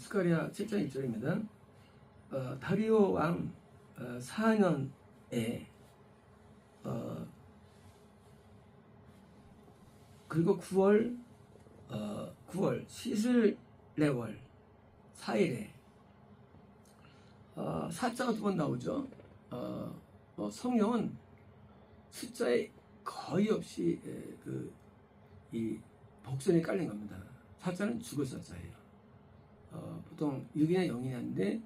스가랴 7장 1절입니다. 다리오 왕 4년에 그리고 9월 시슬레월 4일에 사자가 두 번 나오죠. 성경은 숫자에 거의 없이 이 복선이 깔린 겁니다. 사자는 죽을 사자예요. 보통 6이나 0이나 하는데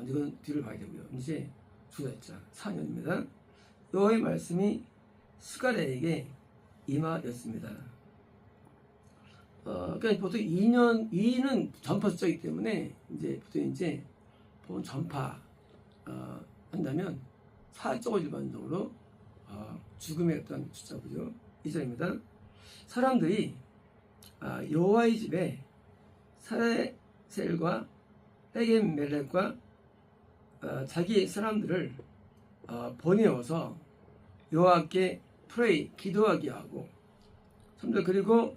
이건 뒤를 봐야 되고요. 이제 주사자 4년입니다. 여호와의 말씀이 스가랴에게 임하였습니다. 그러니까 보통 2는 전파 숫자이기 때문에 보통 전파 한다면 4쪽을 일반적으로 죽음의 어떤 숫자고요. 2절입니다. 사람들이 여호와의 집에 사레셀과 에겐멜렉과 자기 사람들을 보내어서 여호와께 프레이 기도하게 하고 3절 그리고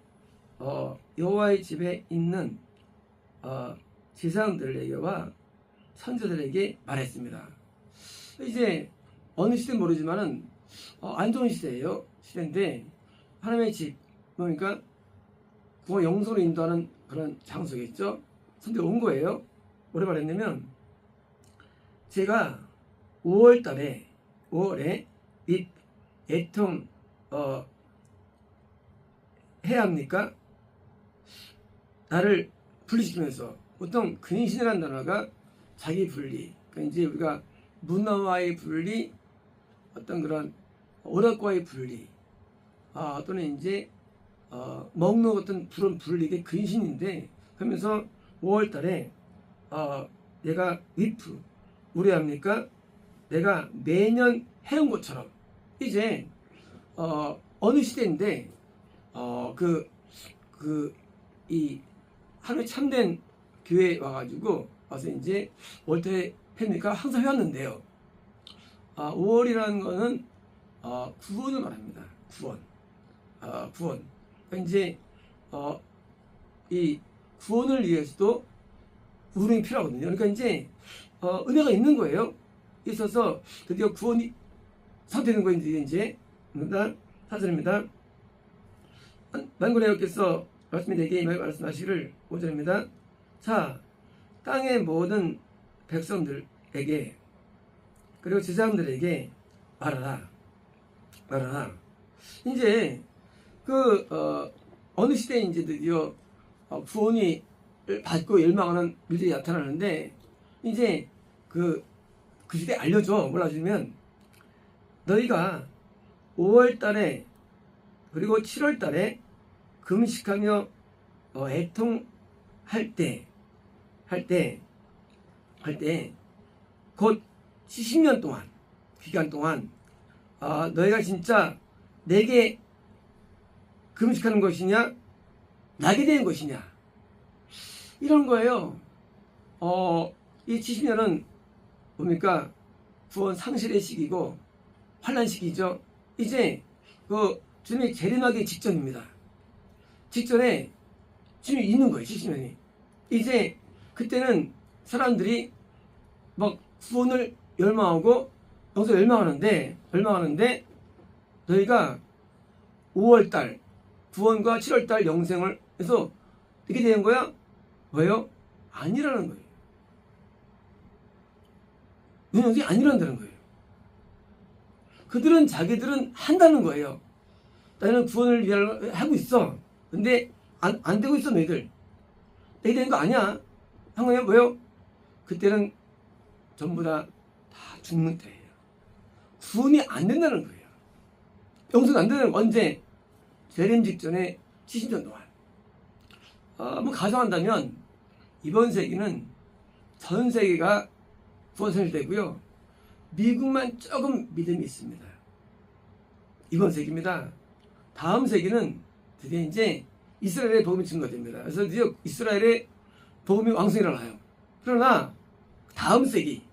여호와의 집에 있는 제사장들에게와 선지자들에게 말했습니다. 이제 어느 시대는 모르지만은 안 좋은 시대인데 하나님의 집 그러니까 그거 영성으로 인도하는 그런 장소겠죠. 선지가 온 거예요. 뭐래 말했냐면 제가 5월에 및 애통 해야 합니까? 나를 분리시키면서 보통 근신이라는 단어가 자기 분리 그러니까 이제 우리가 문화와의 분리 어떤 그런 오락과의 분리 또는 먹는 어떤 그런 분리가 근신인데 그러면서 5월달에 내가 우려합니까? 내가 매년 해온 것처럼 이제 어느 시대인데 이 하루에 참된 교회에 와가지고 와서 월달에 팬이니까 항상 해왔는데요. 5월이라는 거는 구원을 말합니다. 구원. 그러니까 이 구원을 위해서도 우름이 필요하거든요. 그러니까 은혜가 있는 거예요. 있어서 드디어 구원이 선택된 거예요. 사절입니다. 만군의 여호와께서 말씀이 내게 말씀하시기를 5절입니다. 자, 땅의 모든 백성들에게 그리고 제사장들에게 말하라. 어느 시대에 드디어 구원이 받고 열망하는 일들이 나타나는데 그 시대에 알려줘. 몰라주면 너희가 5월달에 그리고 7월달에 금식하며 애통할 때 곧 70년 동안 기간 동안 너희가 진짜 내게 금식하는 것이냐 나게 되는 것이냐 이런 거예요. 이 70년은 뭡니까? 구원 상실의 시기고 환난 시기죠. 이제 주님이 재림하기 직전입니다. 직전에 주님이 있는 거예요. 70년이. 이제 그때는 사람들이 막 구원을 열망하고 여기서 열망하는데 너희가 5월달 구원과 7월달 영생을 해서 이렇게 되는 거야? 왜요? 아니라는 거예요. 영생이 아니란다는 거예요. 그들은 자기들은 한다는 거예요. 나는 구원을 위하여 하고 있어. 근데 안 되고 있어 너희들. 너희 되는 거 아니야. 한 거예요. 뭐요? 그때는 전부 다 죽는 때예요. 구원이 안 된다는 거예요. 영생 안 되는 건 언제? 재림 직전에 70년 동안. 뭐 가정한다면 이번 세기는 전 세계가 구원 선일되고요. 미국만 조금 믿음이 있습니다. 이번 세기입니다. 다음 세기는 드디어 이스라엘의 복음이 증거됩니다. 그래서 드디어 이스라엘의 복음이 왕성히 일어나요. 그러나 다음 세기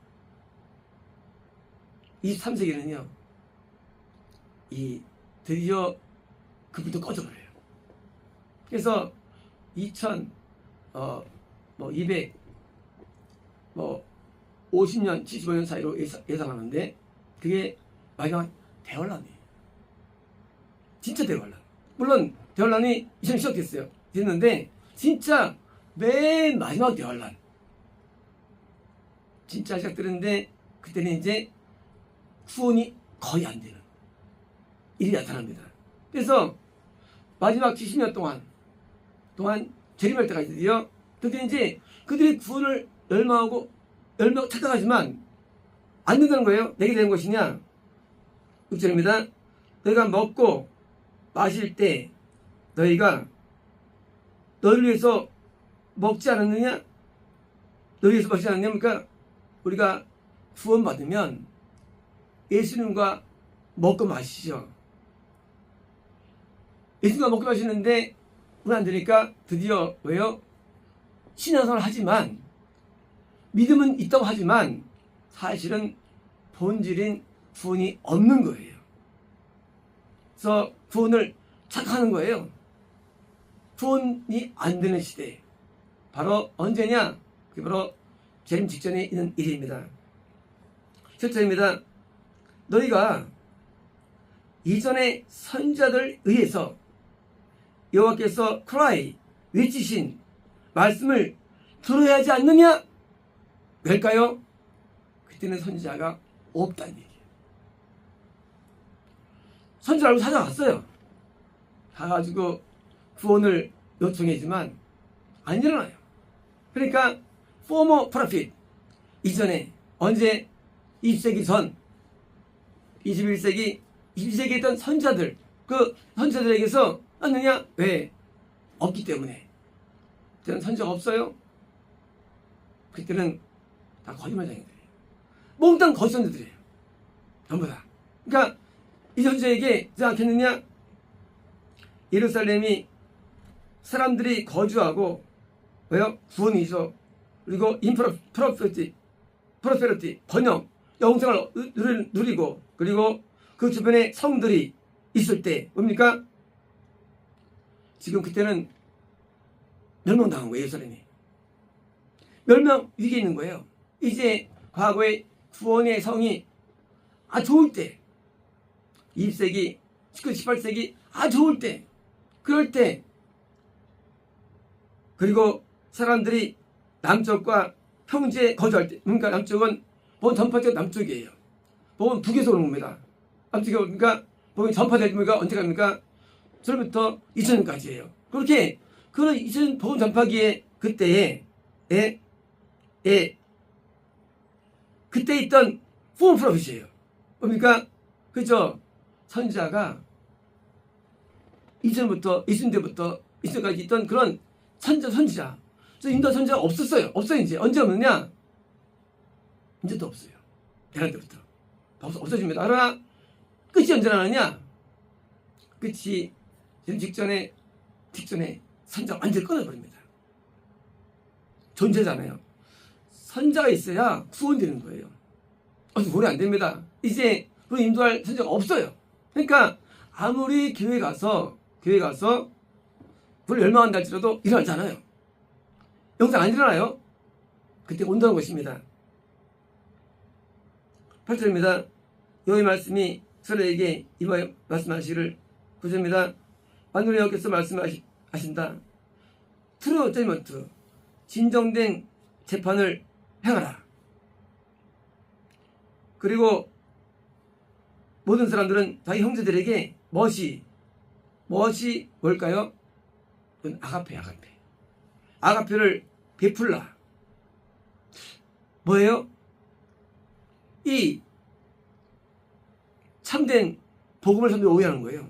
23세기는요. 드디어 그 불도 꺼져버려요. 그래서 뭐 200, 뭐 50년, 75년 사이로 예상하는데 그게 마지막 대환란이에요. 진짜 대환란. 물론 대환란이 이전에 시작됐어요. 됐는데 진짜 맨 마지막 대환란. 진짜 시작되는데 그때는 이제 구원이 거의 안 되는 일이 나타납니다. 그래서 마지막 70년 동안 재림할 때까지 드디어 이제 그들이 구원을 열망하고 착각하지만 안 된다는 거예요. 내게 되는 것이냐? 6절입니다. 너희가 먹고 마실 때 너희가 너희를 위해서 먹지 않았느냐? 너희 위해서 먹지 않았느냐? 그러니까 우리가 구원받으면 예수님과 먹고 마시죠. 예수님과 먹고 마시는데 문 안 되니까 드디어 왜요? 신앙생활을 하지만 믿음은 있다고 하지만 사실은 본질인 구원이 없는 거예요. 그래서 구원을 착각하는 거예요. 구원이 안 되는 시대. 바로 언제냐? 그게 바로 재림 직전에 있는 일입니다. 7절입니다. 너희가 이전의 선지자들 의해서 여호와께서 크라이 외치신 말씀을 들어야 하지 않느냐? 왜일까요? 그때는 선지자가 없다는 얘기예요. 선지자라고 찾아갔어요. 가가지고 구원을 요청했지만 안 일어나요. 그러니까 former prophet 이전에 언제 20세기 전 21세기에 있던 선지자들 그 선지자들에게서 왔느냐? 왜? 없기 때문에. 그때는 선지자가 없어요. 그때는 다 거짓말쟁이들이에요. 몽땅 거짓 선지자들이에요. 전부 다. 그러니까 이 선지자에게 생각했느냐? 예루살렘이 사람들이 거주하고 왜요? 구원이죠. 그리고 프로페티 번영 영생을 누리고 그리고 그 주변에 성들이 있을 때 뭡니까? 지금 그때는 멸망당한 거예요. 예루살렘이 멸망 위기에 있는 거예요. 이제 과거의 구원의 성이 좋을 때 20세기 19, 18세기 좋을 때 그럴 때 그리고 사람들이 남쪽과 평지에 거주할 때 그러니까 남쪽은 보면 전파적 남쪽이에요. 보면 북에서 오는 겁니다. 남쪽에 오니까 보면 전파되니까 언제 갑니까? 저로부터 2000년까지예요. 그렇게 그런 2000년 복음 전파기에 그때에 그때 있던 포머 프로핏이에요. 뭡니까? 그죠? 선지자가 2000년부터 2000년까지 있던 그런 선지자. 저 인도 선지자가 없었어요. 없어요 이제. 언제 없느냐? 이제도 없어요. 대란 때부터 없어집니다. 그러나 끝이 언제 나느냐? 끝이 직전에 선지자가 완전히 끊어버립니다. 존재잖아요. 선지자가 있어야 구원되는 거예요. 구원이 안 됩니다. 이제 그걸 인도할 선지자가 없어요. 그러니까 아무리 교회 가서 그걸 열망한다 할지라도 일어나지 않아요. 영상 안 일어나요. 그때 온다는 것입니다. 8절입니다. 여호와의 말씀이 이스라엘에게 이와 말씀하시기를 9절입니다. 만군의 여호와께서 말씀하신다. 트루 저지먼트 진정된 재판을 행하라. 그리고 모든 사람들은 자기 형제들에게 무엇이 뭘까요? 그건 아가페를 베풀라. 뭐예요? 이 참된 복음을 사람들이 오해하는 거예요.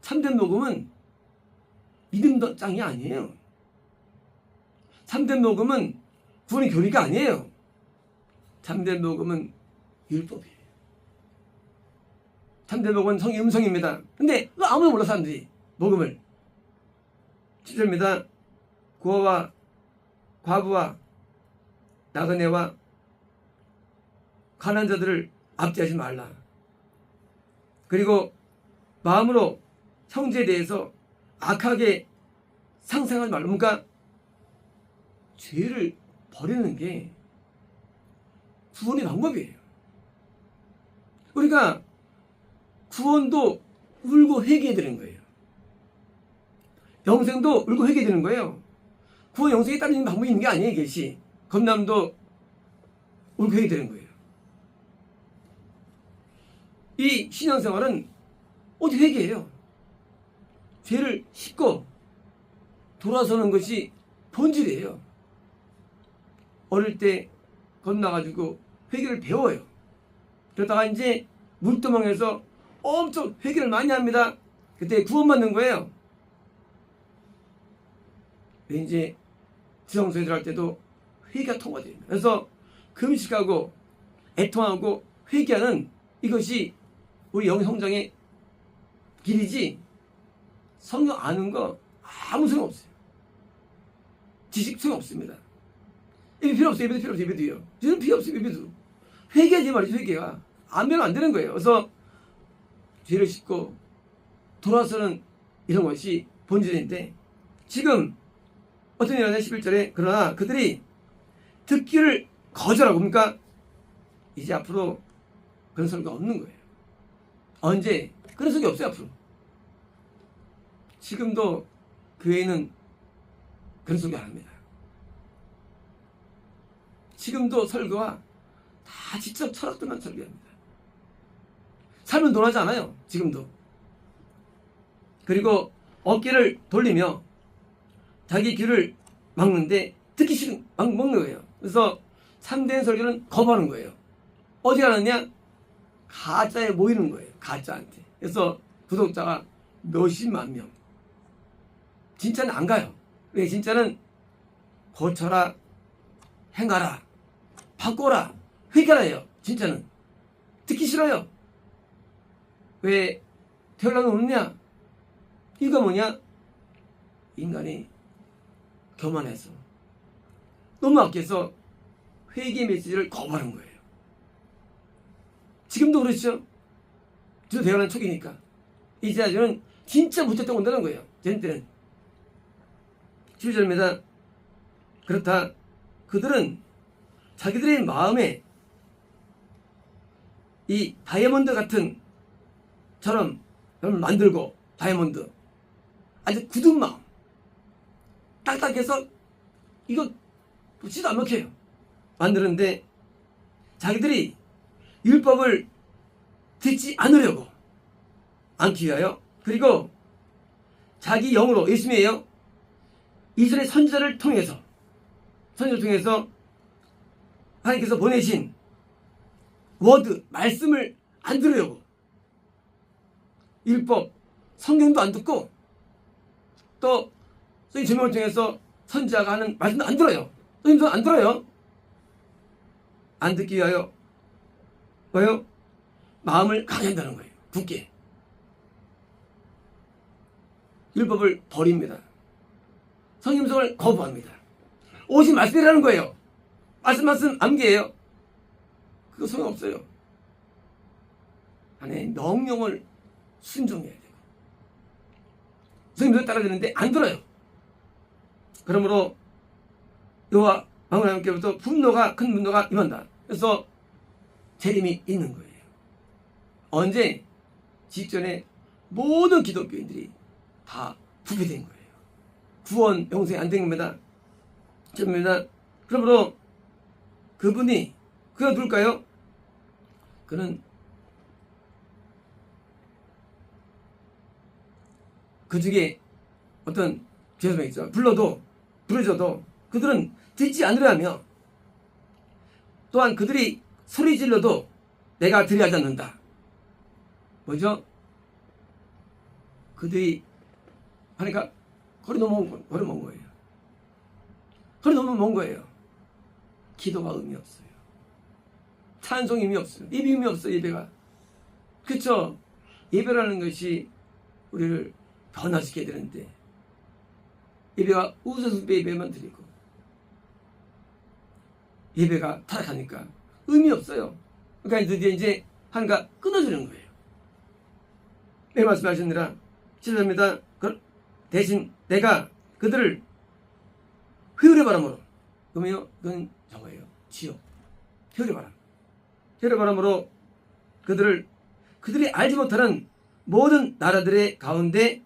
참된 복음은 믿음 짱이 아니에요. 참된 복음은 구원의 교리가 아니에요. 참된 복음은 율법이에요. 참된 복음은 성의 음성입니다. 근데 아무도 몰라 사람들이 복음을. 7절입니다. 고아와 과부와 나그네와 가난한 자들을 압제하지 말라. 그리고 마음으로 형제에 대해서 악하게 상상하지 말라. 그러니까 죄를 버리는 게 구원의 방법이에요. 우리가 구원도 울고 회개해야 되는 거예요. 영생도 울고 회개해야 되는 거예요. 구원 영생에 따르는 방법이 있는 게 아니에요. 이것이 건남도 울고 회개해야 되는 거예요. 이 신앙생활은 어디 회개해요? 죄를 씻고 돌아서는 것이 본질이에요. 어릴 때 건너가지고 회개를 배워요. 그러다가 이제 물두멍에서 엄청 회개를 많이 합니다. 그때 구원받는 거예요. 이제 지성소에 들어갈 때도 회개가 통과돼요. 그래서 금식하고 애통하고 회개하는 이것이 우리 영의 성장의 길이지, 성경 아는 거 아무 소용 없어요. 지식 소용 없습니다. 예배 필요 없어요. 예배도 필요 없어요. 예배도요. 저는 필요 없어요. 예배도. 회개하지 말이죠. 회개가. 안 배우면 안 되는 거예요. 그래서 죄를 씻고 돌아서는 이런 것이 본질인데, 지금 어떤 일이 하냐 11절에 그러나 그들이 듣기를 거절하고, 그러니까 이제 앞으로 그런 설교가 없는 거예요. 언제? 그런 설교 없어요. 앞으로. 지금도 교회는 그런 설교 안 합니다. 지금도 설교와 다 지적 철학들만 설교합니다. 삶은 논하지 않아요. 지금도. 그리고 어깨를 돌리며 자기 귀를 막는데 듣기 싫은 막 먹는 거예요. 그래서 참된 설교는 거부하는 거예요. 어디 가느냐? 가짜에 모이는 거예요. 가짜한테. 그래서 구독자가 몇십만 명. 진짜는 안 가요. 왜? 진짜는 고쳐라, 행하라, 바꿔라, 회개하라 해요. 진짜는. 듣기 싫어요. 왜 태어나는 없느냐? 이거 뭐냐? 인간이 교만해서, 너무 아껴서 회개 메시지를 거부하는 거예요. 지금도 그렇죠. 저도 대화는 초기니까. 이제 저는 진짜 못했다고 온다는 거예요. 제 때는. 12절입니다. 그렇다 그들은 자기들의 마음에 이 다이아몬드 같은 처럼 만들고, 다이아몬드 아주 굳은 마음, 딱딱해서 이거 붙지도 안 먹혀요. 만드는데 자기들이 율법을 듣지 않으려고, 않기 위하여, 그리고 자기 영으로, 예수님이에요, 이스라엘 선지자를 통해서 하나님께서 보내신 워드, 말씀을 안 들으려고, 율법, 성경도 안 듣고, 또 선생님 제명을 통해서 선지자가 하는 말씀도 안 들어요. 선생님도 안 들어요. 안 듣기 위하여 뭐요? 마음을 강한다는 거예요. 굳게. 율법을 버립니다. 성경성을 거부합니다. 오직 말씀이라는 거예요. 말씀 암기예요. 그거 소용없어요. 하나님의 명령을 순종해야 되고, 성경을 따라야 되는데 안 들어요. 그러므로 여호와 만군의 하나님께로부터 큰 분노가 임한다. 그래서 재림이 있는 거예요. 언제? 직전에 모든 기독교인들이 다 부패된 거예요. 구원, 영생이 안 된 겁니다. 죄입니다. 그러므로 그가 누굴까요? 그는 그 중에 어떤 죄수가 있죠. 부르셔도 그들은 듣지 않으려 하며, 또한 그들이 소리 질러도 내가 들으려 하지 않는다. 뭐죠? 그들이 하니까 거리 너무 먼 거예요. 거리 너무 먼 거예요. 기도가 의미 없어요. 찬송이 의미 없어요. 예배 의미 없어요. 예배가. 그렇죠? 예배라는 것이 우리를 변화시켜야 되는데, 예배가 우선순위 예배만 드리고 예배가 타락하니까 의미 없어요. 그러니까 드디어 이제 하나가 끊어지는 거예요. 왜 말씀하셨느라? 죄송합니다. 대신 내가 그들을 회유의 바람으로, 그러면요, 그건 저거예요. 지옥. 혈의바람. 혈의바람으로 그들이 알지 못하는 모든 나라들의 가운데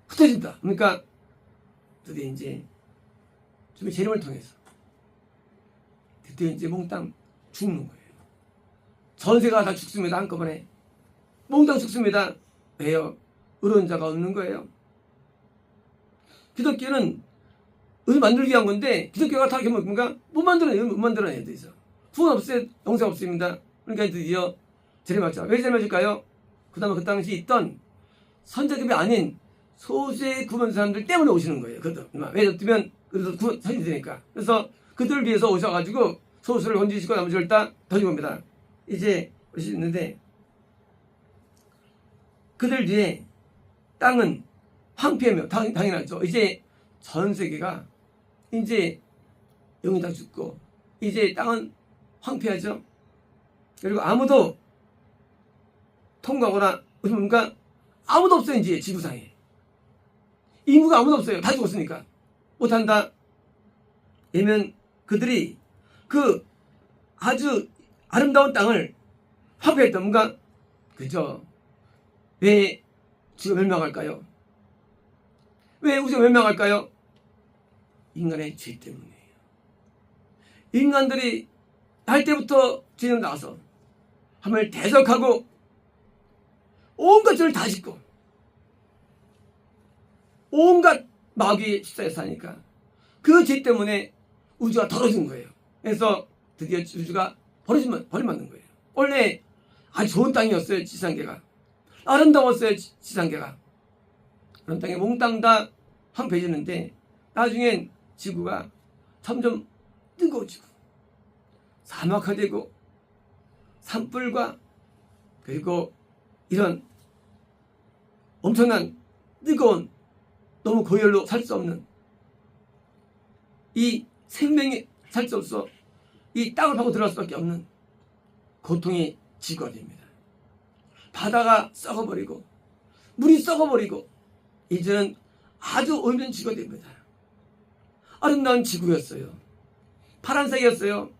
흩어진다. 그러니까 드디어 이제 좀 재림을 통해서 드디어 이제 몽땅 죽는 거예요. 전세가 다 죽습니다. 한꺼번에 몽땅 죽습니다. 왜요? 의로운 자가 없는 거예요. 기독교는 을 만들기 위한 건데 기독교가 다 뭔가 못 만들어내야 돼서 후원 없어요. 영생 없습니다. 그러니까 드디어 재림하자. 왜 재림하실까요? 그 다음에 그 당시 있던 선자급이 아닌 소수의 구원 사람들 때문에 오시는 거예요. 왜 그러면 그래도 선이 되니까. 그래서 그들을 위해서 오셔가지고 소수를 건지시고 나머지를 다 던진 겁니다. 이제 그러시 있는데 그들 뒤에 땅은 황폐하며 당연하죠. 이제 전 세계가 이제 영이 다 죽고 이제 땅은 황폐하죠. 그리고 아무도 통과하거나 뭔가 아무도 없어요. 이제 지구상에 인구가 아무도 없어요. 다 죽었으니까 못한다. 왜냐면 그들이 그 아주 아름다운 땅을 황폐했던 뭔가 그죠. 왜 지금 멸망할까요? 왜 우주가 멸망할까요? 인간의 죄 때문이에요. 인간들이 날 때부터 죄를 나서 하나님을 대적하고 온갖 죄를 다 짓고 온갖 마귀의 십사에 사니까 그 죄 때문에 우주가 더러진 거예요. 그래서 드디어 우주가 버림받는 거예요. 원래 아주 좋은 땅이었어요. 지상계가 아름다웠어요. 지상계가 그런 땅에 몽땅 다 황폐해지는데 나중엔 지구가 점점 뜨거워지고 사막화되고 산불과 그리고 이런 엄청난 뜨거운 너무 고열로 살 수 없는 이 생명이 살 수 없어 이 땅을 파고 들어갈 수밖에 없는 고통이 지구가 됩니다. 바다가 썩어버리고 물이 썩어버리고 이제는 아주 오염된 지구가 됩니다. 아름다운 지구였어요. 파란색이었어요.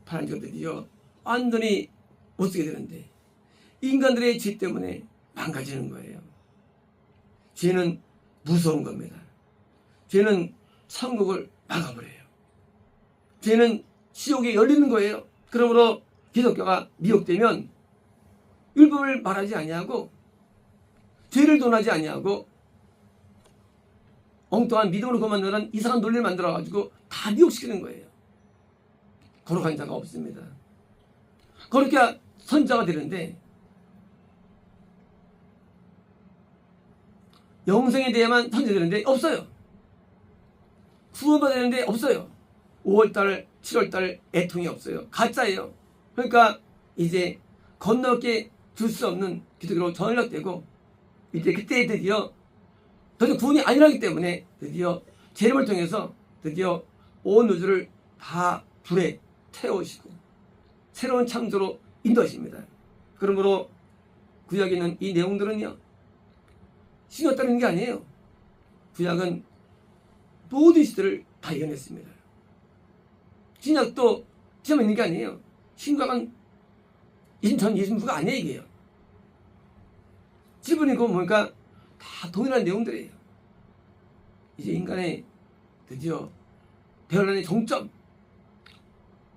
파란색이 드디어 완전히 못쓰게 되는데 인간들의 죄 때문에 망가지는 거예요. 죄는 무서운 겁니다. 죄는 천국을 막아버려요. 죄는 지옥에 열리는 거예요. 그러므로 기독교가 미혹되면 율법을 말하지 아니하고 죄를 논하지 아니하고 엉뚱한 믿음으로 그만두는 이상한 논리를 만들어가지고 다 미혹시키는 거예요. 거룩한 자가 없습니다. 거룩해야 선자가 되는데 영생에 대해만 선자되는데 없어요. 구원받았는데 없어요. 5월달 7월달 애통이 없어요. 가짜예요. 그러니까 이제 건너게 둘 수 없는 기독교로 전락되고 이제 그때 드디어 더 이상 구원이 아니라기 때문에 드디어 재림을 통해서 드디어 온 우주를 다 불에 태우시고 새로운 창조로 인도하십니다. 그러므로 구약에 있는 이 내용들은요 신이 없다는 게 아니에요. 구약은 모든 시대를 다 이겨냈습니다. 신약도 시험 있는 게 아니에요. 신과는 전 예수님부가 아니에요. 이게요. 지분이고 뭔가 다 동일한 내용들이에요. 이제 인간의 드디어 대환란의 종점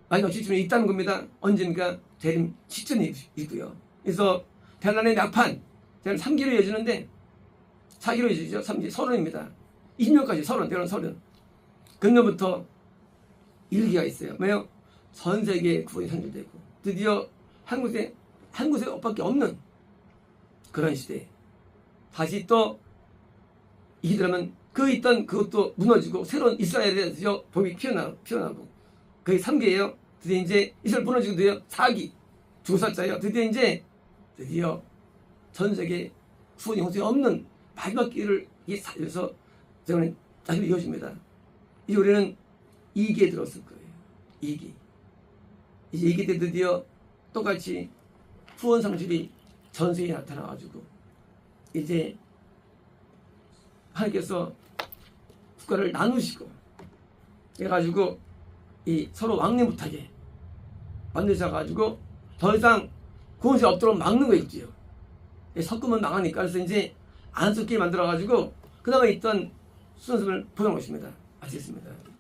마지막 시점에 있다는 겁니다. 언젠가 재림 시점이 있고요. 그래서 대환란의 낙판 3기로 이어지는데 4기로 이어지죠. 3기 서론입니다. 20년까지 대환란 서론. 그년부터 1기가 있어요. 왜요? 전 세계에 구원이 선출되고 드디어 한 곳에 밖에 없는 그런 시대에 다시 또 이기더라면 그것도 무너지고 새로운 이스라엘에 드디어 복이 피어나고 그게 3기예요. 드디어 이제 이스라엘 무너지고 드디어 4기 주고살자예요. 드디어 전 세계 구원이 형성이 없는 마지막 기를 위해서 저는 다시 이어집니다. 이제 우리는 2기에 들었을 거예요. 2기. 이제 2기 때 드디어 똑같이 후원 상실이 전 세계에 나타나가지고 이제 하나님께서 국가를 나누시고 해가지고 이 서로 왕래 못하게 만드셔가지고 더 이상 구원시 없도록 막는 거 있지요. 섞으면 망하니까. 그래서 이제 안 섞게 만들어가지고 그 다음에 있던 수선습을 보여놓으십니다. 아시겠습니다.